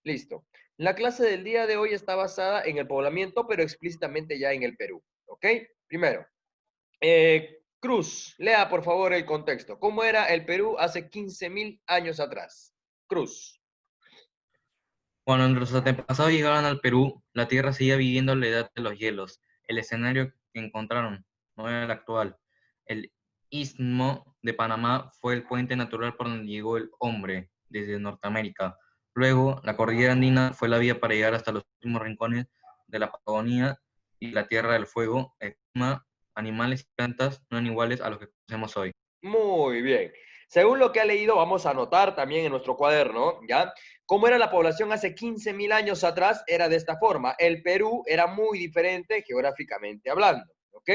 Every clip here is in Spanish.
Listo. La clase del día de hoy está basada en el poblamiento, pero explícitamente ya en el Perú. ¿Ok? Primero, Cruz, lea por favor el contexto. ¿Cómo era el Perú hace 15.000 años atrás? Cruz. Cuando nuestros antepasados llegaron al Perú, la Tierra seguía viviendo la edad de los hielos. El escenario que encontraron no era el actual. El Istmo de Panamá fue el puente natural por donde llegó el hombre desde Norteamérica. Luego, la cordillera andina fue la vía para llegar hasta los últimos rincones de la Patagonia y la Tierra del Fuego. El clima, animales y plantas no eran iguales a los que conocemos hoy. Muy bien. Según lo que ha leído, vamos a anotar también en nuestro cuaderno, ¿ya? ¿Cómo era la población hace 15.000 años atrás? Era de esta forma. El Perú era muy diferente geográficamente hablando, ¿ok?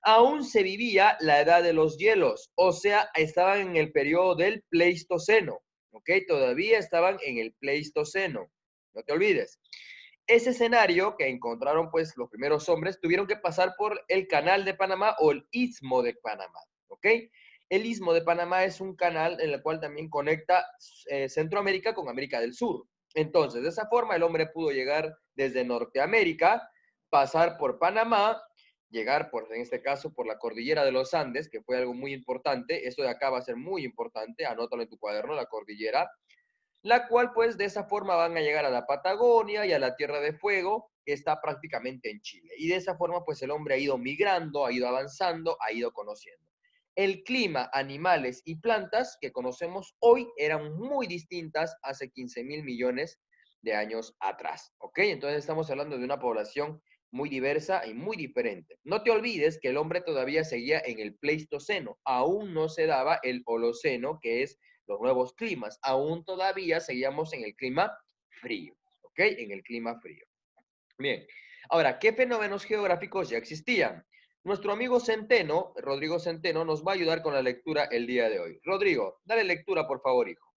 Aún se vivía la edad de los hielos, o sea, estaban en el periodo del Pleistoceno, ¿ok? Todavía estaban en el Pleistoceno, no te olvides. Ese escenario que encontraron pues los primeros hombres tuvieron que pasar por el canal de Panamá o el istmo de Panamá, ¿ok? El istmo de Panamá es un canal en el cual también conecta Centroamérica con América del Sur. Entonces, de esa forma el hombre pudo llegar desde Norteamérica, pasar por Panamá, llegar por, en este caso, por la cordillera de los Andes, que fue algo muy importante. Esto de acá va a ser muy importante, anótalo en tu cuaderno, la cordillera, la cual pues de esa forma van a llegar a la Patagonia y a la Tierra de Fuego, que está prácticamente en Chile. Y de esa forma pues el hombre ha ido migrando, ha ido avanzando, ha ido conociendo. El clima, animales y plantas que conocemos hoy eran muy distintas hace 15.000 millones de años atrás, ¿ok? Entonces estamos hablando de una población muy diversa y muy diferente. No te olvides que el hombre todavía seguía en el Pleistoceno, aún no se daba el Holoceno, que es los nuevos climas. Aún todavía seguíamos en el clima frío, ¿ok? En el clima frío. Bien. Ahora, ¿qué fenómenos geográficos ya existían? Nuestro amigo Centeno, Rodrigo Centeno, nos va a ayudar con la lectura el día de hoy. Rodrigo, dale lectura, por favor, hijo.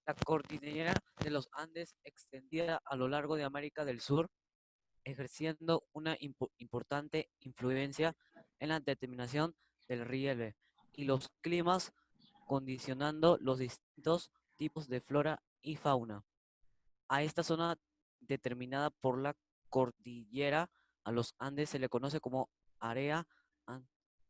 La cordillera de los Andes extendida a lo largo de América del Sur, ejerciendo una importante influencia en la determinación del relieve y los climas, condicionando los distintos tipos de flora y fauna. A esta zona determinada por la cordillera a los Andes se le conoce como área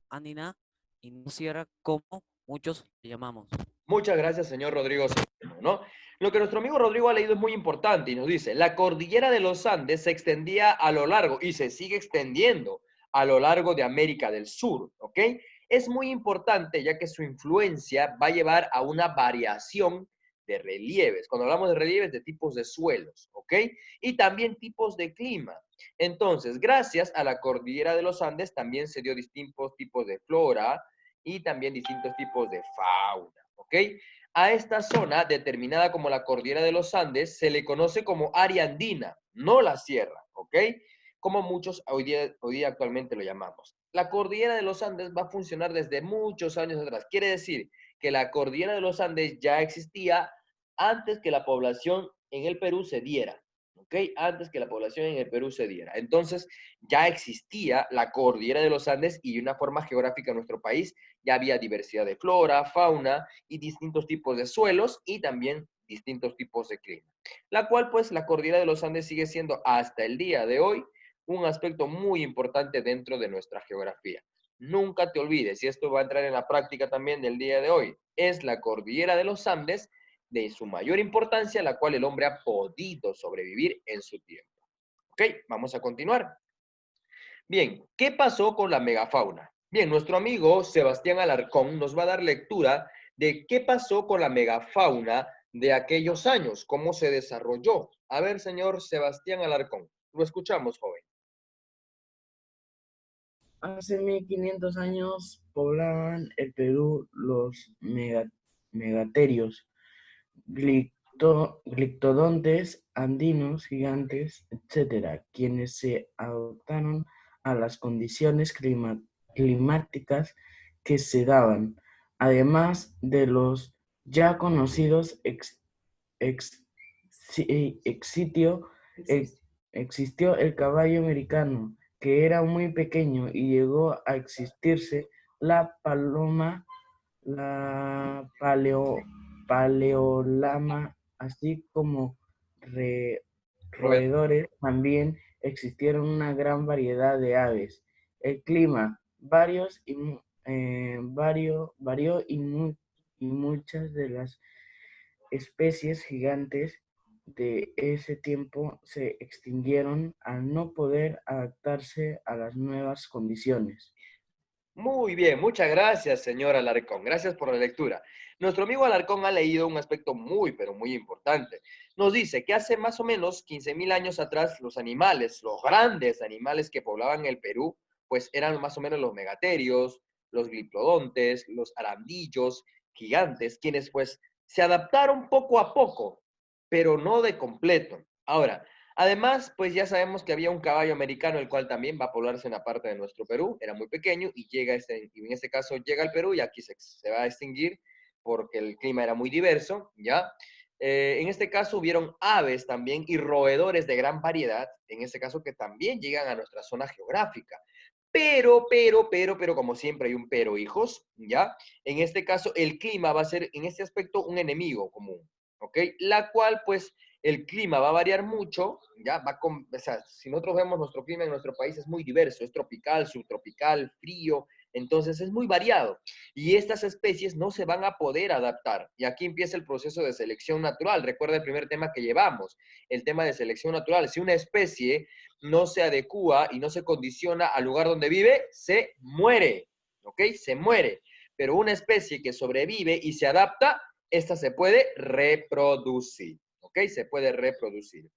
andina y no sierra como muchos le llamamos. Muchas gracias, señor Rodrigo Centeno, ¿no? Lo que nuestro amigo Rodrigo ha leído es muy importante y nos dice, la cordillera de los Andes se extendía a lo largo y se sigue extendiendo a lo largo de América del Sur, ¿ok? Es muy importante ya que su influencia va a llevar a una variación de relieves. Cuando hablamos de relieves, de tipos de suelos, ¿ok? Y también tipos de clima. Entonces, gracias a la cordillera de los Andes también se dio distintos tipos de flora y también distintos tipos de fauna. ¿Ok? A esta zona, determinada como la cordillera de los Andes, se le conoce como área andina, no la sierra, ¿ok? Como muchos hoy día actualmente lo llamamos. La cordillera de los Andes va a funcionar desde muchos años atrás. Quiere decir que la cordillera de los Andes ya existía antes que la población en el Perú se diera, ¿ok? Antes que la población en el Perú se diera. Entonces, ya existía la cordillera de los Andes y de una forma geográfica en nuestro país ya había diversidad de flora, fauna y distintos tipos de suelos y también distintos tipos de clima. La cual pues la cordillera de los Andes sigue siendo hasta el día de hoy un aspecto muy importante dentro de nuestra geografía. Nunca te olvides, y esto va a entrar en la práctica también del día de hoy, es la cordillera de los Andes de su mayor importancia, la cual el hombre ha podido sobrevivir en su tiempo. Ok, vamos a continuar. Bien, ¿qué pasó con la megafauna? Bien, nuestro amigo Sebastián Alarcón nos va a dar lectura de qué pasó con la megafauna de aquellos años, cómo se desarrolló. A ver, señor Sebastián Alarcón, lo escuchamos, joven. Hace 1500 años poblaban el Perú los megaterios, glictodontes andinos gigantes, etcétera, quienes se adaptaron a las condiciones climáticas que se daban, además de los ya conocidos sitio, existió el caballo americano, que era muy pequeño y llegó a existirse la paloma, la paleolama, así como roedores, también existieron una gran variedad de aves. El clima varió y muchas de las especies gigantes de ese tiempo se extinguieron al no poder adaptarse a las nuevas condiciones. Muy bien, muchas gracias, señor Alarcón. Gracias por la lectura. Nuestro amigo Alarcón ha leído un aspecto muy, pero muy importante. Nos dice que hace más o menos 15.000 años atrás los animales, los grandes animales que poblaban el Perú, pues eran más o menos los megaterios, los gliptodontes, los arandillos, gigantes, quienes pues se adaptaron poco a poco, pero no de completo. Ahora, además, pues ya sabemos que había un caballo americano, el cual también va a poblarse en la parte de nuestro Perú, era muy pequeño y y en este caso llega al Perú y aquí se va a extinguir porque el clima era muy diverso, ¿ya? En este caso hubieron aves también y roedores de gran variedad, en este caso que también llegan a nuestra zona geográfica. Pero, como siempre hay un pero, hijos, ¿ya? En este caso, el clima va a ser, en este aspecto, un enemigo común, ¿ok? La cual, pues, el clima va a variar mucho, ¿ya? O sea, si nosotros vemos nuestro clima en nuestro país es muy diverso, es tropical, subtropical, frío, entonces es muy variado. Y estas especies no se van a poder adaptar. Y aquí empieza el proceso de selección natural. Recuerda el primer tema que llevamos, el tema de selección natural. Si una especie no se adecua y no se condiciona al lugar donde vive, se muere, ¿ok? Se muere. Pero una especie que sobrevive y se adapta, esta se puede reproducir, ¿ok? Se puede reproducir.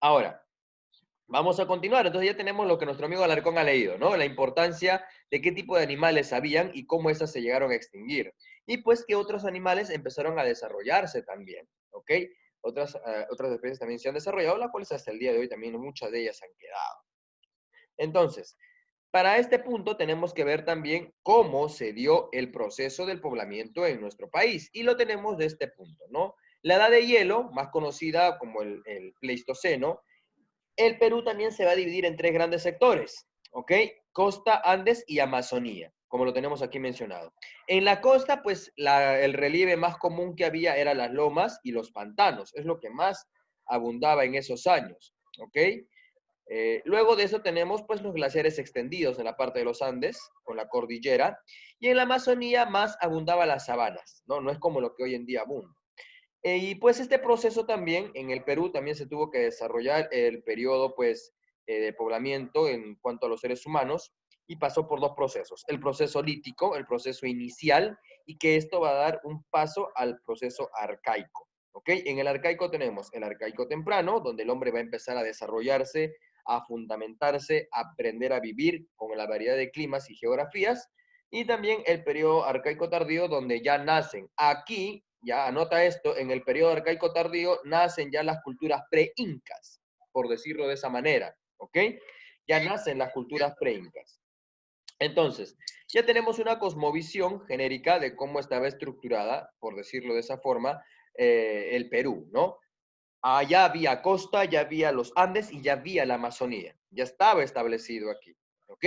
Ahora, vamos a continuar. Entonces ya tenemos lo que nuestro amigo Alarcón ha leído, ¿no? La importancia de qué tipo de animales habían y cómo esas se llegaron a extinguir. Y pues que otros animales empezaron a desarrollarse también, ¿ok? Otras especies también se han desarrollado, las cuales hasta el día de hoy también muchas de ellas han quedado. Entonces, para este punto tenemos que ver también cómo se dio el proceso del poblamiento en nuestro país. Y lo tenemos de este punto, ¿no? La edad de hielo, más conocida como el Pleistoceno, el Perú también se va a dividir en tres grandes sectores, ¿ok? Costa, Andes y Amazonía, como lo tenemos aquí mencionado. En la costa, pues el relieve más común que había eran las lomas y los pantanos, es lo que más abundaba en esos años, ¿ok? Luego de eso tenemos pues los glaciares extendidos en la parte de los Andes, con la cordillera, y en la Amazonía más abundaba las sabanas, ¿no? No es como lo que hoy en día abunda. Y pues este proceso también en el Perú también se tuvo que desarrollar el periodo pues de poblamiento en cuanto a los seres humanos y pasó por dos procesos. El proceso lítico, el proceso inicial, y que esto va a dar un paso al proceso arcaico. ¿Ok? En el arcaico tenemos el arcaico temprano, donde el hombre va a empezar a desarrollarse, a fundamentarse, a aprender a vivir con la variedad de climas y geografías, y también el periodo arcaico tardío, donde ya nacen. Aquí, ya anota esto, en el periodo arcaico tardío nacen ya las culturas pre-incas, por decirlo de esa manera, ¿ok? Ya nacen las culturas pre-incas. Entonces, ya tenemos una cosmovisión genérica de cómo estaba estructurada, por decirlo de esa forma, el Perú, ¿no? Ya había costa, ya había los Andes y ya había la Amazonía. Ya estaba establecido aquí, ¿ok?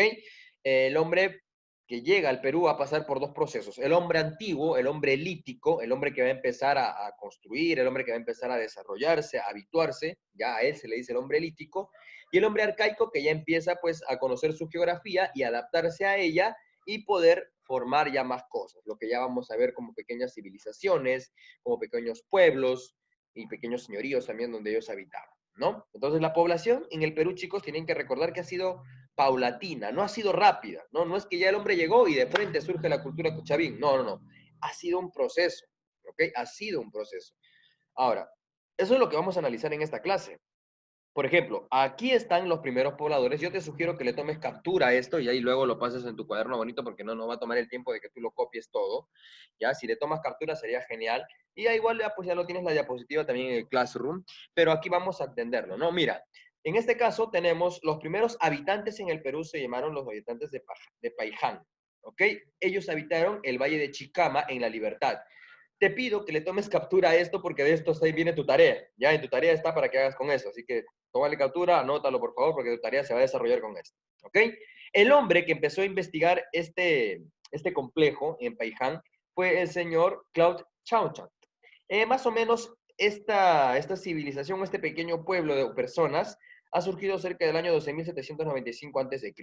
El hombre que llega al Perú va a pasar por dos procesos. El hombre antiguo, el hombre lítico, el hombre que va a empezar a construir, el hombre que va a empezar a desarrollarse, a habituarse, ya a él se le dice el hombre lítico, y el hombre arcaico que ya empieza pues a conocer su geografía y adaptarse a ella y poder formar ya más cosas, lo que ya vamos a ver como pequeñas civilizaciones, como pequeños pueblos y pequeños señoríos también donde ellos habitaban, ¿no? Entonces la población en el Perú, chicos, tienen que recordar que ha sido paulatina, no ha sido rápida, ¿no? No es que ya el hombre llegó y de frente surge la cultura cuchavín, no, no, no. Ha sido un proceso, ¿ok? Ha sido un proceso. Ahora, eso es lo que vamos a analizar en esta clase. Por ejemplo, aquí están los primeros pobladores. Yo te sugiero que le tomes captura a esto y ahí luego lo pases en tu cuaderno bonito porque no va a tomar el tiempo de que tú lo copies todo. Ya, si le tomas captura sería genial. Y ya igual pues ya lo tienes la diapositiva también en el Classroom, pero aquí vamos a entenderlo, ¿no? Mira, en este caso tenemos los primeros habitantes en el Perú se llamaron los habitantes de Paiján, ¿ok? Ellos habitaron el Valle de Chicama en La Libertad. Te pido que le tomes captura a esto porque de esto ahí viene tu tarea. Ya en tu tarea está para que hagas con eso. Así que tómale captura, anótalo por favor porque tu tarea se va a desarrollar con esto. ¿Ok? El hombre que empezó a investigar este complejo en Paiján fue el señor Claude Chauchat. Más o menos esta civilización, este pequeño pueblo de personas, ha surgido cerca del año 12.795 a.C.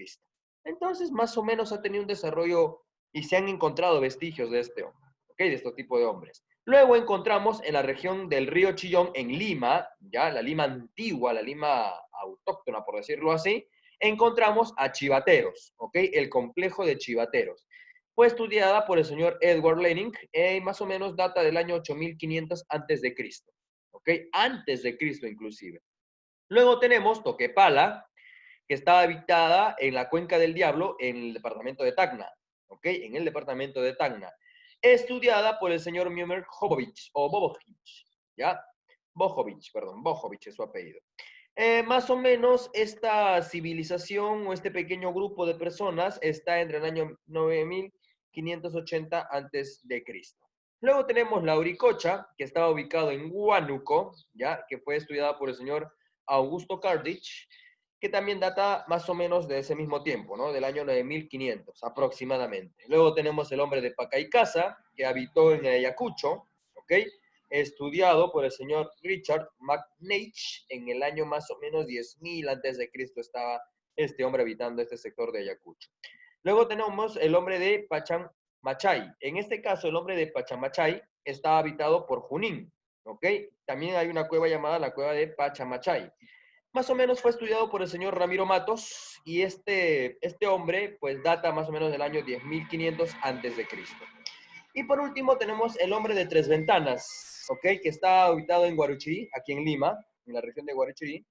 Entonces, más o menos ha tenido un desarrollo y se han encontrado vestigios de este hombre, ¿ok? De este tipo de hombres. Luego encontramos en la región del río Chillón, en Lima, ya la Lima antigua, la Lima autóctona, por decirlo así, encontramos a chivateros, ¿ok? El complejo de chivateros. Fue estudiada por el señor Edward Lenin, más o menos data del año 8500 antes de Cristo, ¿ok? Antes de Cristo inclusive. Luego tenemos Toquepala, que está habitada en la Cuenca del Diablo, en el departamento de Tacna, ¿ok? En el departamento de Tacna. Estudiada por el señor Miomer Jovovich, o Bobovich, ¿ya? Bojovich es su apellido. Más o menos esta civilización o este pequeño grupo de personas está entre el año 9580 antes de Cristo. Luego tenemos la Uricocha, que estaba ubicado en Huánuco, ¿ya? Que fue estudiada por el señor Augusto Cardich, que también data más o menos de ese mismo tiempo, ¿no? Del año 9500 aproximadamente. Luego tenemos el hombre de Pacaycasa, que habitó en Ayacucho, ¿ok? Estudiado por el señor Richard McNeish en el año más o menos 10.000 antes de Cristo estaba este hombre habitando este sector de Ayacucho. Luego tenemos el hombre de Pachamachay. En este caso, el hombre de Pachamachay está habitado por Junín, ¿ok? También hay una cueva llamada la cueva de Pachamachay. Más o menos fue estudiado por el señor Ramiro Matos y este hombre pues data más o menos del año 10.500 antes de Cristo. Y por último tenemos el hombre de Tres Ventanas, ¿ok? Que está ubicado en Guaruchirí, aquí en Lima, en la región de Guaruchirí,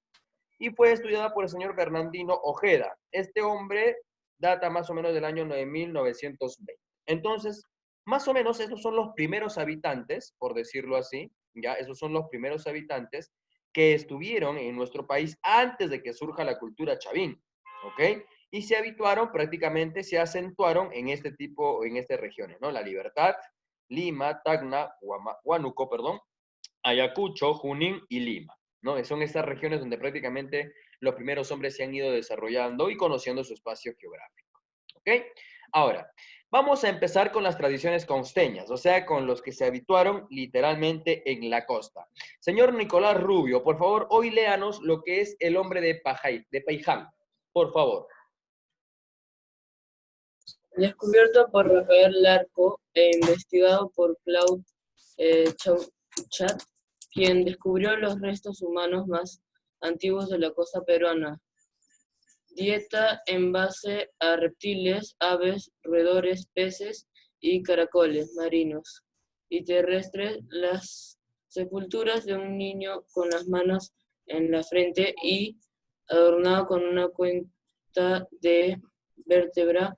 y fue estudiada por el señor Bernardino Ojeda. Este hombre data más o menos del año 9.920. Entonces, más o menos esos son los primeros habitantes, por decirlo así, ya, esos son los primeros habitantes que estuvieron en nuestro país antes de que surja la cultura chavín, ¿ok? Y se habituaron prácticamente, se acentuaron en este tipo, en estas regiones, ¿no? La Libertad, Lima, Tacna, Huánuco, perdón, Ayacucho, Junín y Lima, ¿no? Son estas regiones donde prácticamente los primeros hombres se han ido desarrollando y conociendo su espacio geográfico, ¿ok? Ahora, vamos a empezar con las tradiciones costeñas, o sea, con los que se habituaron literalmente en la costa. Señor Nicolás Rubio, por favor, hoy léanos lo que es el hombre de Paiján, por favor. Descubierto por Rafael Larco e investigado por Claude Chauchat, quien descubrió los restos humanos más antiguos de la costa peruana. Dieta en base a reptiles, aves, roedores, peces y caracoles marinos y terrestres. Las sepulturas de un niño con las manos en la frente y adornado con una cuenta de vértebra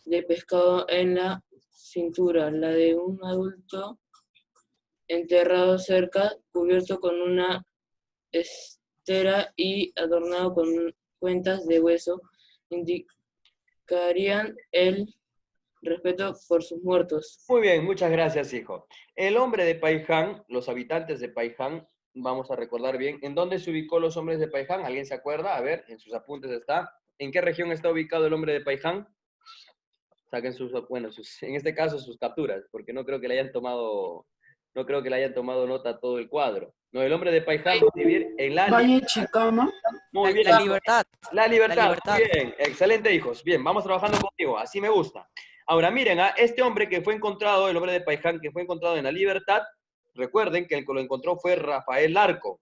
de pescado en la cintura, la de un adulto enterrado cerca, cubierto con una estera y adornado con cuentas de hueso, indicarían el respeto por sus muertos. Muy bien, muchas gracias, hijo. El hombre de Paiján, los habitantes de Paiján, vamos a recordar bien, ¿en dónde se ubicó los hombres de Paiján? ¿Alguien se acuerda? A ver, en sus apuntes está. ¿En qué región está ubicado el hombre de Paiján? Saquen sus, bueno, en este caso sus capturas, porque no creo que le hayan tomado nota todo el cuadro. No, el hombre de Paiján va a vivir en la... Valle Chicama. Muy bien. La libertad. La libertad. La libertad. Muy bien, excelente, hijos. Bien, vamos trabajando contigo, así me gusta. Ahora, miren, a este hombre que fue encontrado, el hombre de Paiján, que fue encontrado en la libertad, recuerden que el que lo encontró fue Rafael Larco.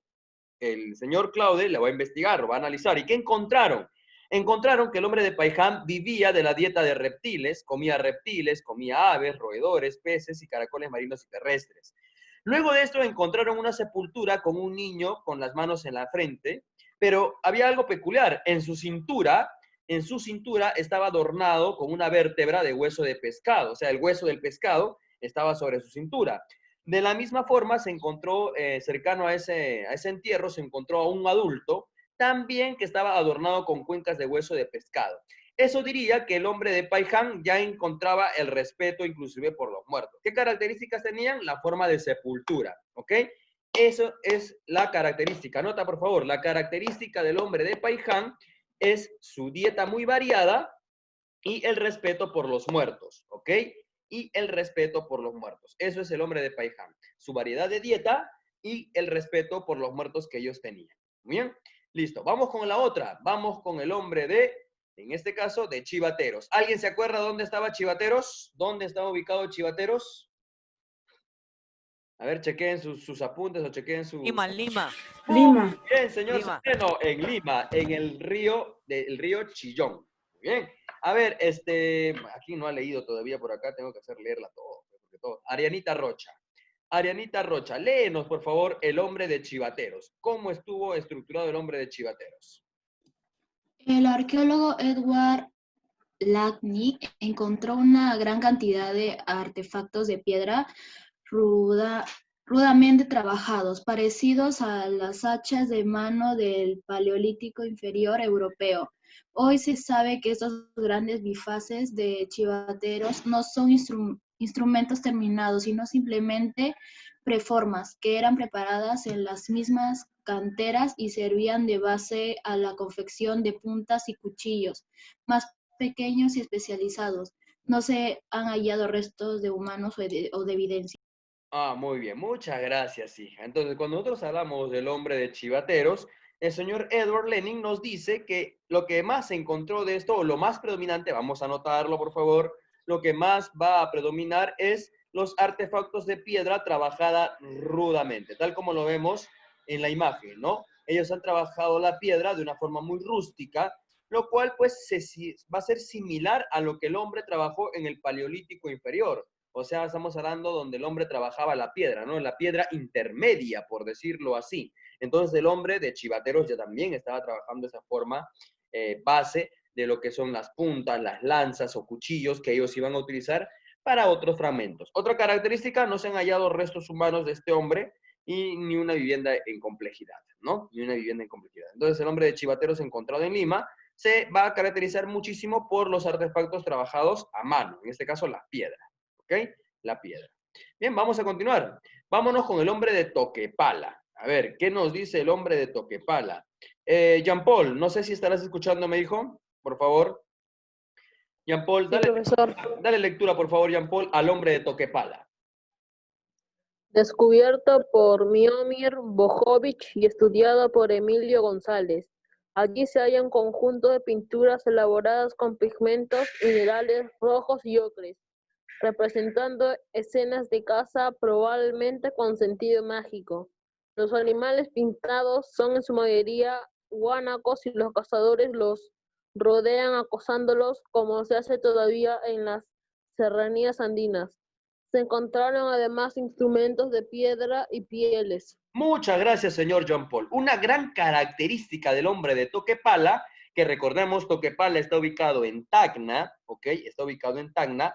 El señor Claude le va a investigar, lo va a analizar. ¿Y qué encontraron? Encontraron que el hombre de Paiján vivía de la dieta de reptiles, comía aves, roedores, peces y caracoles marinos y terrestres. Luego de esto encontraron una sepultura con un niño con las manos en la frente, pero había algo peculiar. En su cintura estaba adornado con una vértebra de hueso de pescado, o sea, el hueso del pescado estaba sobre su cintura. De la misma forma se encontró, cercano a ese entierro, se encontró a un adulto, también que estaba adornado con cuencas de hueso de pescado. Eso diría que el hombre de Paiján ya encontraba el respeto inclusive por los muertos. ¿Qué características tenían? La forma de sepultura, ¿ok? Eso es la característica. Nota, por favor, la característica del hombre de Paiján es su dieta muy variada y el respeto por los muertos, ¿ok? y el respeto por los muertos. Eso es el hombre de Paiján. Su variedad de dieta y el respeto por los muertos que ellos tenían. Muy bien, listo. Vamos con la otra. Vamos con el hombre de, en este caso, de Chivateros. ¿Alguien se acuerda dónde estaba Chivateros? ¿Dónde estaba ubicado Chivateros? A ver, chequeen sus apuntes o chequeen su... Lima, Lima. Lima. Bien, señor Lima. Centeno, en Lima, en el río Chillón. Muy bien. A ver, aquí no ha leído todavía por acá, tengo que hacer leerla todo. Arianita Rocha. Arianita Rocha, léenos, por favor, el hombre de Chivateros. ¿Cómo estuvo estructurado el hombre de Chivateros? El arqueólogo Edward Lacny encontró una gran cantidad de artefactos de piedra rudamente trabajados, parecidos a las hachas de mano del Paleolítico Inferior Europeo. Hoy se sabe que estos grandes bifaces de Chivateros no son instrumentos terminados, sino simplemente preformas que eran preparadas en las mismas canteras y servían de base a la confección de puntas y cuchillos más pequeños y especializados. No se han hallado restos de humanos o de evidencia. Ah, muy bien, muchas gracias, hija. Entonces, cuando nosotros hablamos del hombre de Chivateros, el señor Edward Lenin nos dice que lo que más se encontró de esto, o lo más predominante, vamos a anotarlo por favor, lo que más va a predominar es los artefactos de piedra trabajada rudamente, tal como lo vemos en la imagen, ¿no? Ellos han trabajado la piedra de una forma muy rústica, lo cual pues va a ser similar a lo que el hombre trabajó en el Paleolítico Inferior. O sea, estamos hablando donde el hombre trabajaba la piedra, ¿no? La piedra intermedia, por decirlo así. Entonces el hombre de Chivateros ya también estaba trabajando esa forma base de lo que son las puntas, las lanzas o cuchillos que ellos iban a utilizar para otros fragmentos. Otra característica, no se han hallado restos humanos de este hombre y ni una vivienda en complejidad, ¿no? Ni una vivienda en complejidad. Entonces el hombre de Chivateros encontrado en Lima se va a caracterizar muchísimo por los artefactos trabajados a mano, en este caso la piedra. ¿Ok? La piedra. Bien, vamos a continuar. Vámonos con el hombre de Toquepala. A ver, ¿qué nos dice el hombre de Toquepala? Jean Paul, no sé si estarás escuchándome, hijo. Por favor. Jean Paul, Sí, profesor. dale lectura, por favor, Jean Paul, al hombre de Toquepala. Descubierto por Miomir Bojovic y estudiado por Emilio González. Allí se halla un conjunto de pinturas elaboradas con pigmentos minerales rojos y ocres, representando escenas de caza probablemente con sentido mágico. Los animales pintados son en su mayoría guanacos y los cazadores los rodean acosándolos como se hace todavía en las serranías andinas. Se encontraron además instrumentos de piedra y pieles. Muchas gracias, señor Jean Paul. Una gran característica del hombre de Toquepala, que recordemos, Toquepala está ubicado en Tacna, ¿ok? Está ubicado en Tacna.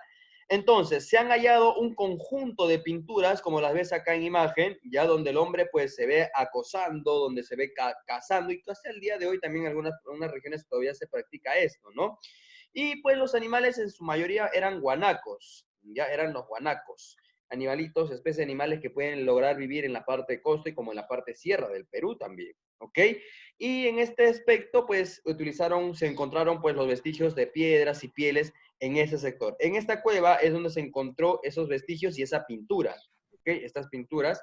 Entonces, se han hallado un conjunto de pinturas, como las ves acá en imagen, ya donde el hombre pues se ve acosando, donde se ve cazando, y hasta el día de hoy también en algunas regiones todavía se practica esto, ¿no? Y pues los animales en su mayoría eran guanacos, ya eran los guanacos, animalitos, especies de animales que pueden lograr vivir en la parte de costa y como en la parte sierra del Perú también, ¿ok? Y en este aspecto, pues, se encontraron, pues, los vestigios de piedras y pieles en ese sector. En esta cueva es donde se encontró esos vestigios y esa pintura, ¿ok? Estas pinturas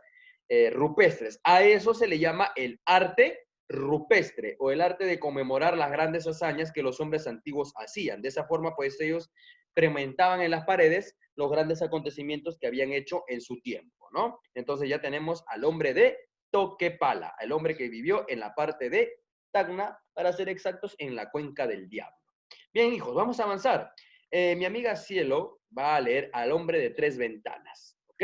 rupestres. A eso se le llama el arte rupestre o el arte de conmemorar las grandes hazañas que los hombres antiguos hacían. De esa forma, pues, ellos prementaban en las paredes los grandes acontecimientos que habían hecho en su tiempo, ¿no? Entonces ya tenemos al hombre de Toquepala, el hombre que vivió en la parte de Tacna, para ser exactos, en la Cuenca del Diablo. Bien, hijos, vamos a avanzar. Mi amiga Cielo va a leer al hombre de tres ventanas, ¿ok?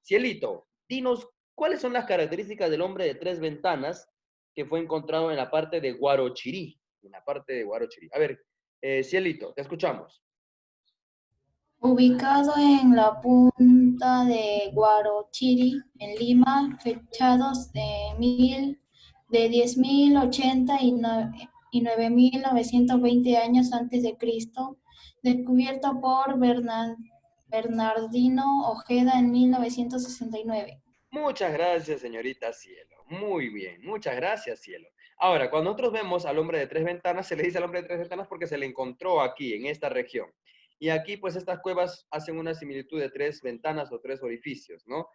Cielito, dinos, ¿cuáles son las características del hombre de tres ventanas que fue encontrado en la parte de Guarochirí? En la parte de Guarochirí. A ver, Cielito, te escuchamos. Ubicado en la punta de Guarochirí, en Lima, fechados de 10.080 y 9.920 años antes de Cristo, descubierto por Bernardino Ojeda en 1969. Muchas gracias, señorita Cielo. Muy bien, muchas gracias, Cielo. Ahora, cuando nosotros vemos al hombre de tres ventanas, se le dice al hombre de tres ventanas porque se le encontró aquí, en esta región. Y aquí, pues, estas cuevas hacen una similitud de 3 ventanas o 3 orificios, ¿no?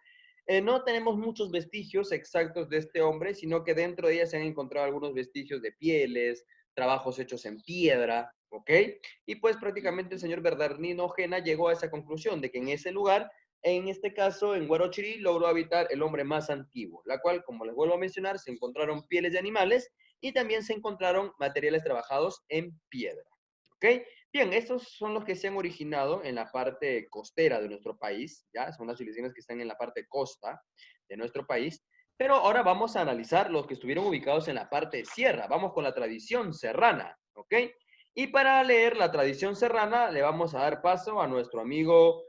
No tenemos muchos vestigios exactos de este hombre, sino que dentro de ellas se han encontrado algunos vestigios de pieles, trabajos hechos en piedra, ¿ok? Y pues prácticamente el señor Bernardino Ojena llegó a esa conclusión de que en ese lugar, en este caso en Huarochirí, logró habitar el hombre más antiguo, la cual, como les vuelvo a mencionar, se encontraron pieles de animales y también se encontraron materiales trabajados en piedra, ¿ok? Bien, estos son los que se han originado en la parte costera de nuestro país, ¿ya? Son las civilizaciones que están en la parte costa de nuestro país. Pero ahora vamos a analizar los que estuvieron ubicados en la parte de sierra. Vamos con la tradición serrana, ¿ok? Y para leer la tradición serrana le vamos a dar paso a nuestro amigo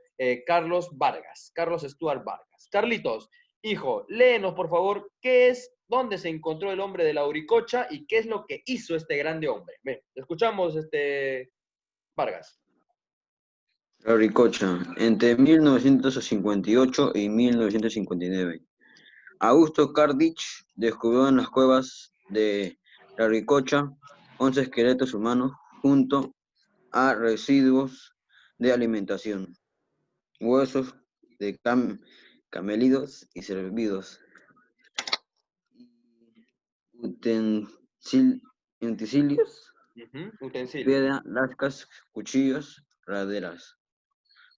Carlos Vargas, Carlos Stuart Vargas. Carlitos, hijo, léenos por favor qué es, dónde se encontró el hombre de la Auricocha y qué es lo que hizo este grande hombre. Ven, escuchamos Vargas. La Ricocha, entre 1958 y 1959. Augusto Cardich descubrió en las cuevas de La Ricocha 11 esqueletos humanos junto a residuos de alimentación, huesos de camélidos y cervídeos, utensilios, Utensilios. piedra, lascas, cuchillos, raderas,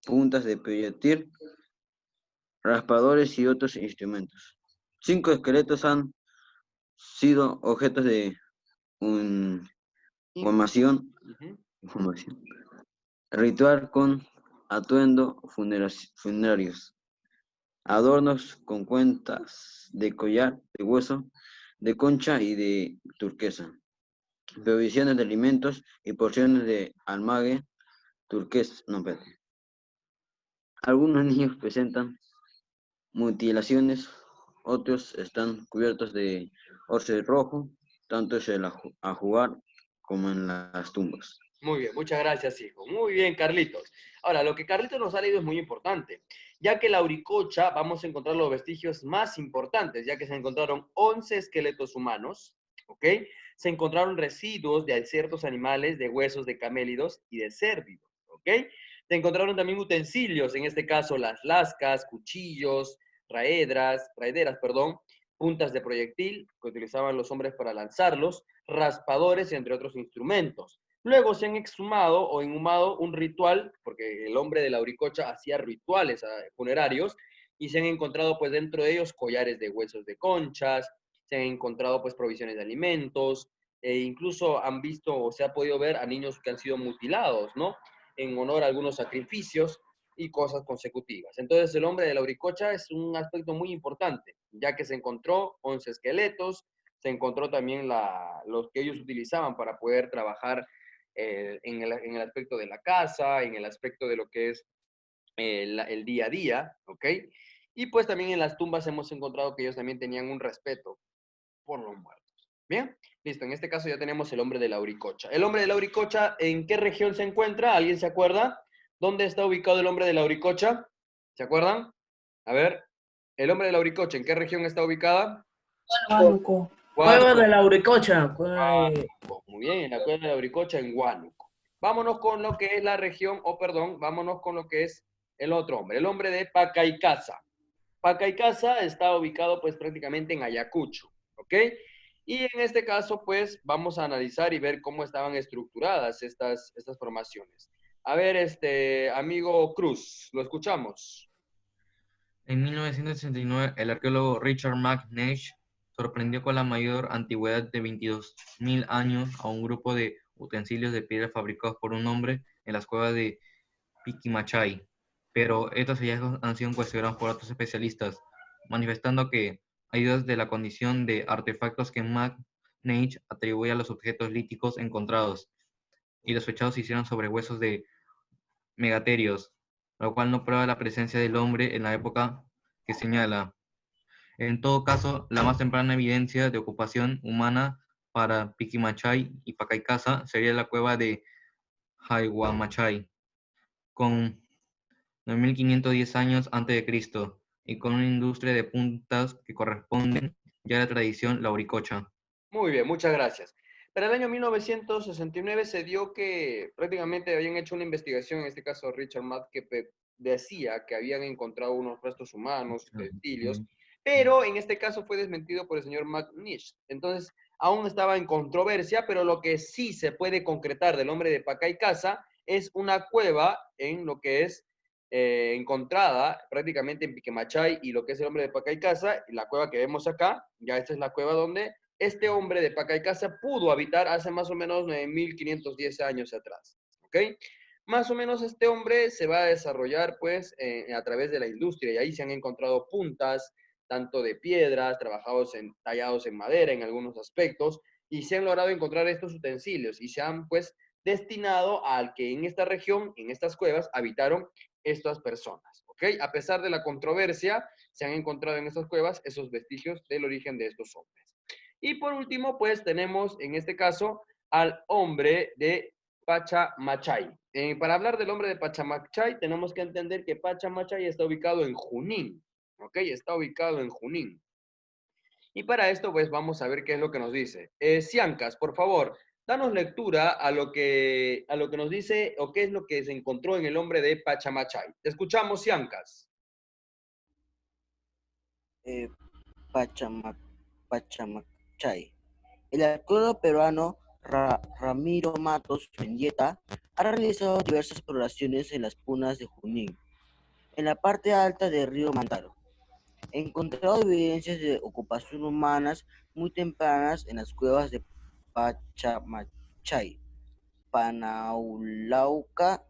puntas de proyectil, raspadores y otros instrumentos. 5 esqueletos han sido objetos de información ritual con atuendo funerarios, adornos con cuentas de collar, de hueso, de concha y de turquesa, provisiones de alimentos y porciones de almague turquesa. No, espérate. Algunos niños presentan mutilaciones, otros están cubiertos de orce rojo, tanto es el ajuar como en las tumbas. Muy bien, muchas gracias, hijo. Muy bien, Carlitos. Ahora, lo que Carlitos nos ha leído es muy importante, ya que la Auricocha vamos a encontrar los vestigios más importantes, ya que se encontraron 11 esqueletos humanos, ¿ok? Se encontraron residuos de ciertos animales, de huesos de camélidos y de cérvidos, ¿ok? Se encontraron también utensilios, en este caso las lascas, cuchillos, raederas, puntas de proyectil que utilizaban los hombres para lanzarlos, raspadores, entre otros instrumentos. Luego se han exhumado o inhumado un ritual, porque el hombre de la Auricocha hacía rituales funerarios, y se han encontrado pues dentro de ellos collares de huesos de conchas, se han encontrado pues provisiones de alimentos, e incluso han visto o se ha podido ver a niños que han sido mutilados, ¿no? En honor a algunos sacrificios y cosas consecutivas. Entonces el hombre de la Auricocha es un aspecto muy importante, ya que se encontró 11 esqueletos, se encontró también los que ellos utilizaban para poder trabajar en el aspecto de la casa, en el aspecto de lo que es el día a día, ¿ok? Y pues también en las tumbas hemos encontrado que ellos también tenían un respeto por los muertos. Bien, listo, en este caso ya tenemos el hombre de la Auricocha. El hombre de la Auricocha, ¿en qué región se encuentra? ¿Alguien se acuerda? ¿Dónde está ubicado el hombre de la Auricocha? ¿Se acuerdan? A ver, el hombre de la Auricocha, ¿en qué región está ubicada? Huánuco. Huánuco. Cueva de la Auricocha. Huánuco. Muy bien, en la cueva de la Auricocha, en Huánuco. Vámonos con lo que es la región, vámonos con lo que es el otro hombre, el hombre de Pacaycasa. Pacaycasa está ubicado pues prácticamente en Ayacucho, ¿ok? Y en este caso pues vamos a analizar y ver cómo estaban estructuradas estas formaciones. A ver, amigo Cruz, lo escuchamos. En 1969, el arqueólogo Richard McNeish sorprendió con la mayor antigüedad de 22.000 años a un grupo de utensilios de piedra fabricados por un hombre en las cuevas de Piquimachay, pero estos hallazgos han sido cuestionados por otros especialistas, manifestando que hay dudas de la condición de artefactos que McNeish atribuye a los objetos líticos encontrados, y los fechados se hicieron sobre huesos de megaterios, lo cual no prueba la presencia del hombre en la época que señala. En todo caso, la más temprana evidencia de ocupación humana para Piquimachay y Pacaycasa sería la cueva de Jayguamachay, con 9.510 años antes de Cristo, y con una industria de puntas que corresponden ya a la tradición lauricocha. Muy bien, muchas gracias. Para el año 1969 se dio que prácticamente habían hecho una investigación, en este caso Richard Matt, que decía que habían encontrado unos restos humanos, utensilios, pero en este caso fue desmentido por el señor McNish. Entonces, aún estaba en controversia, pero lo que sí se puede concretar del hombre de Pacay Casa es una cueva en lo que es encontrada prácticamente en Piquemachay y lo que es el hombre de Pacay Casa, y la cueva que vemos acá, ya esta es la cueva donde este hombre de Pacay Casa pudo habitar hace más o menos 9.510 años atrás, ¿ok? Más o menos este hombre se va a desarrollar pues a través de la industria y ahí se han encontrado puntas, tanto de piedras, tallados en madera en algunos aspectos, y se han logrado encontrar estos utensilios y se han pues destinado al que en esta región, en estas cuevas, habitaron estas personas, ¿ok? A pesar de la controversia, se han encontrado en estas cuevas esos vestigios del origen de estos hombres. Y por último, pues tenemos en este caso al hombre de Pachamachay. Para hablar del hombre de Pachamachay, tenemos que entender que Pachamachay está ubicado en Junín, ¿ok? Está ubicado en Junín. Y para esto, pues vamos a ver qué es lo que nos dice. Ciancas, por favor, danos lectura a lo que nos dice o qué es lo que se encontró en el hombre de Pachamachay. Te escuchamos, Ciancas. Pachamachay. El arqueólogo peruano Ramiro Matos Mendieta ha realizado diversas exploraciones en las punas de Junín, en la parte alta del río Mantaro. He encontrado evidencias de ocupación humanas muy tempranas en las cuevas de Pachamachay, Panaulauca,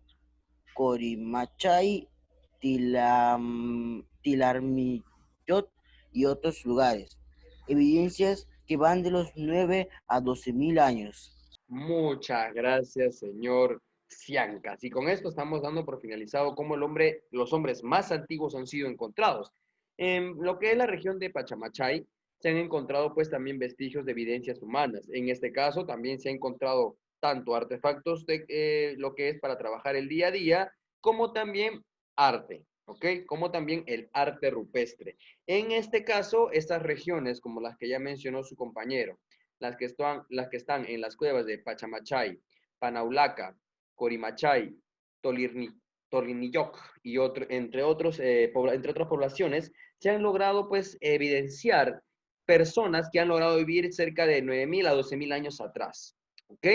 Corimachay, Tilarmillot y otros lugares. Evidencias que van de los 9 a 12.000 años. Muchas gracias, señor Ciancas. Y con esto estamos dando por finalizado cómo los hombres más antiguos han sido encontrados. En lo que es la región de Pachamachay, se han encontrado pues también vestigios de evidencias humanas. En este caso también se ha encontrado tanto artefactos de lo que es para trabajar el día a día, como también arte, ¿ok? Como también el arte rupestre. En este caso, estas regiones, como las que ya mencionó su compañero, las que están en las cuevas de Pachamachay, Panaulaca, Corimachay, Tolinilloc y entre otras poblaciones, se han logrado pues evidenciar personas que han logrado vivir cerca de 9.000 a 12.000 años atrás. ¿Ok?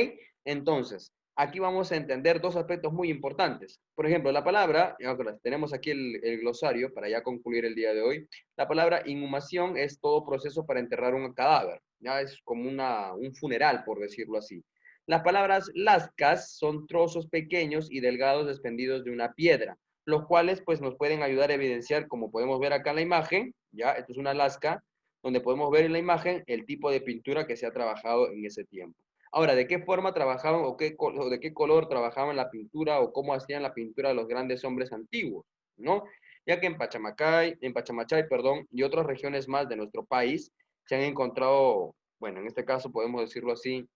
Entonces, aquí vamos a entender dos aspectos muy importantes. Por ejemplo, la palabra, tenemos aquí el glosario para ya concluir el día de hoy. La palabra inhumación es todo proceso para enterrar un cadáver. Ya es como un funeral, por decirlo así. Las palabras lascas son trozos pequeños y delgados desprendidos de una piedra, los cuales pues nos pueden ayudar a evidenciar, como podemos ver acá en la imagen, ya, esto es una lasca, donde podemos ver en la imagen el tipo de pintura que se ha trabajado en ese tiempo. Ahora, ¿de qué forma trabajaban o de qué color trabajaban la pintura o cómo hacían la pintura los grandes hombres antiguos, ¿no? Ya que en Pachamachay, y otras regiones más de nuestro país se han encontrado, bueno, en este caso podemos decirlo así,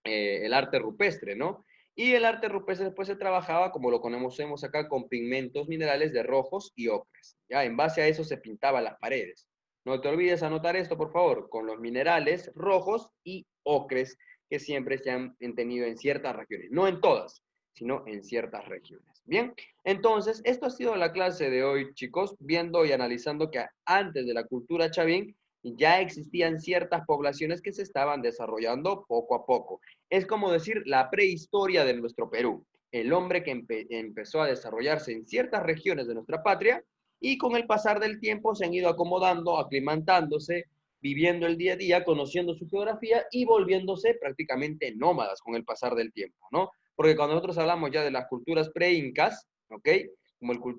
el arte rupestre, ¿no? Y el arte rupestre después se trabajaba, como lo conocemos acá, con pigmentos minerales de rojos y ocres. Ya, en base a eso se pintaban las paredes. No te olvides anotar esto, por favor, con los minerales rojos y ocres que siempre se han tenido en ciertas regiones. No en todas, sino en ciertas regiones. Bien, entonces, esto ha sido la clase de hoy, chicos, viendo y analizando que antes de la cultura chavín ya existían ciertas poblaciones que se estaban desarrollando poco a poco. Es como decir la prehistoria de nuestro Perú. El hombre que empezó a desarrollarse en ciertas regiones de nuestra patria y con el pasar del tiempo se han ido acomodando, aclimatándose, viviendo el día a día, conociendo su geografía y volviéndose prácticamente nómadas con el pasar del tiempo, ¿no? Porque cuando nosotros hablamos ya de las culturas pre-incas, ¿ok?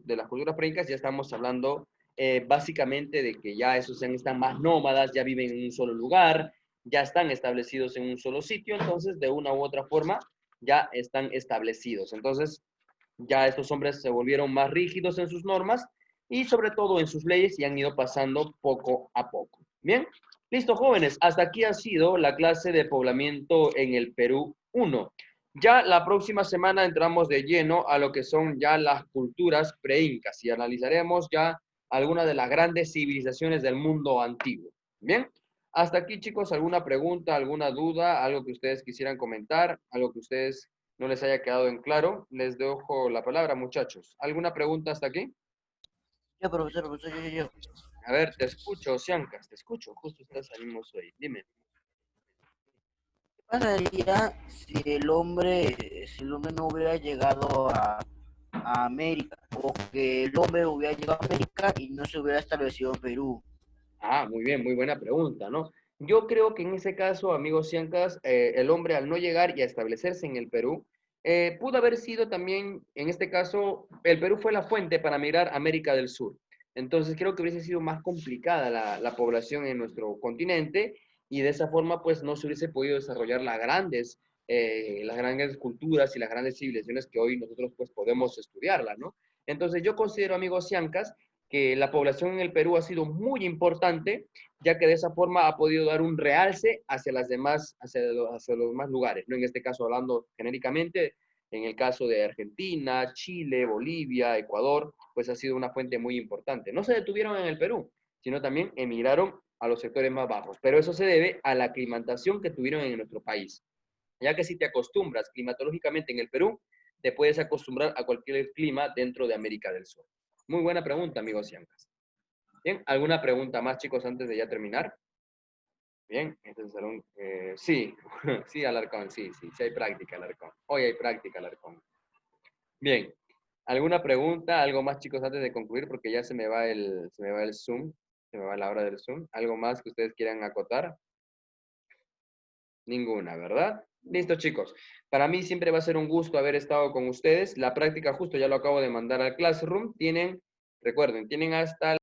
De las culturas pre-incas ya estamos hablando básicamente de que ya esos están más nómadas, ya viven en un solo lugar, ya están establecidos en un solo sitio, entonces de una u otra forma ya están establecidos. Entonces ya estos hombres se volvieron más rígidos en sus normas y sobre todo en sus leyes y han ido pasando poco a poco. Bien, listo jóvenes, hasta aquí ha sido la clase de poblamiento en el Perú 1. Ya la próxima semana entramos de lleno a lo que son ya las culturas pre-incas y analizaremos ya algunas de las grandes civilizaciones del mundo antiguo. Bien, Hasta aquí, chicos, ¿alguna pregunta, alguna duda, algo que ustedes quisieran comentar, algo que ustedes no les haya quedado en claro? Les dejo la palabra, muchachos. ¿Alguna pregunta hasta aquí? Yo, profesor, yo. A ver, te escucho, Siancas, te escucho. Justo estás animoso ahí. Dime. ¿Qué pasaría si el hombre no hubiera llegado a América? O que el hombre hubiera llegado a América y no se hubiera establecido en Perú. Ah, muy bien, muy buena pregunta, ¿no? Yo creo que en ese caso, amigos Ciancas, el hombre al no llegar y a establecerse en el Perú, pudo haber sido también, en este caso, el Perú fue la fuente para migrar a América del Sur. Entonces creo que hubiese sido más complicada la población en nuestro continente y de esa forma pues no se hubiese podido desarrollar las grandes culturas y las grandes civilizaciones que hoy nosotros pues podemos estudiarlas, ¿no? Entonces yo considero, amigos Ciancas, que la población en el Perú ha sido muy importante, ya que de esa forma ha podido dar un realce hacia hacia los demás lugares, ¿no? En este caso, hablando genéricamente, en el caso de Argentina, Chile, Bolivia, Ecuador, pues ha sido una fuente muy importante. No se detuvieron en el Perú, sino también emigraron a los sectores más bajos, pero eso se debe a la aclimatación que tuvieron en nuestro país, ya que si te acostumbras climatológicamente en el Perú, te puedes acostumbrar a cualquier clima dentro de América del Sur. Muy buena pregunta, amigos Ciancas. Bien, ¿alguna pregunta más, chicos, antes de ya terminar? Bien, este es el salón. Sí, sí, Alarcón, sí hay práctica, Alarcón. Hoy hay práctica, Alarcón. Bien, ¿alguna pregunta, algo más, chicos, antes de concluir? Porque ya se me va el Zoom, se me va la hora del Zoom. ¿Algo más que ustedes quieran acotar? Ninguna, ¿verdad? Listo, chicos. Para mí siempre va a ser un gusto haber estado con ustedes. La práctica justo ya lo acabo de mandar al Classroom. Recuerden, tienen hasta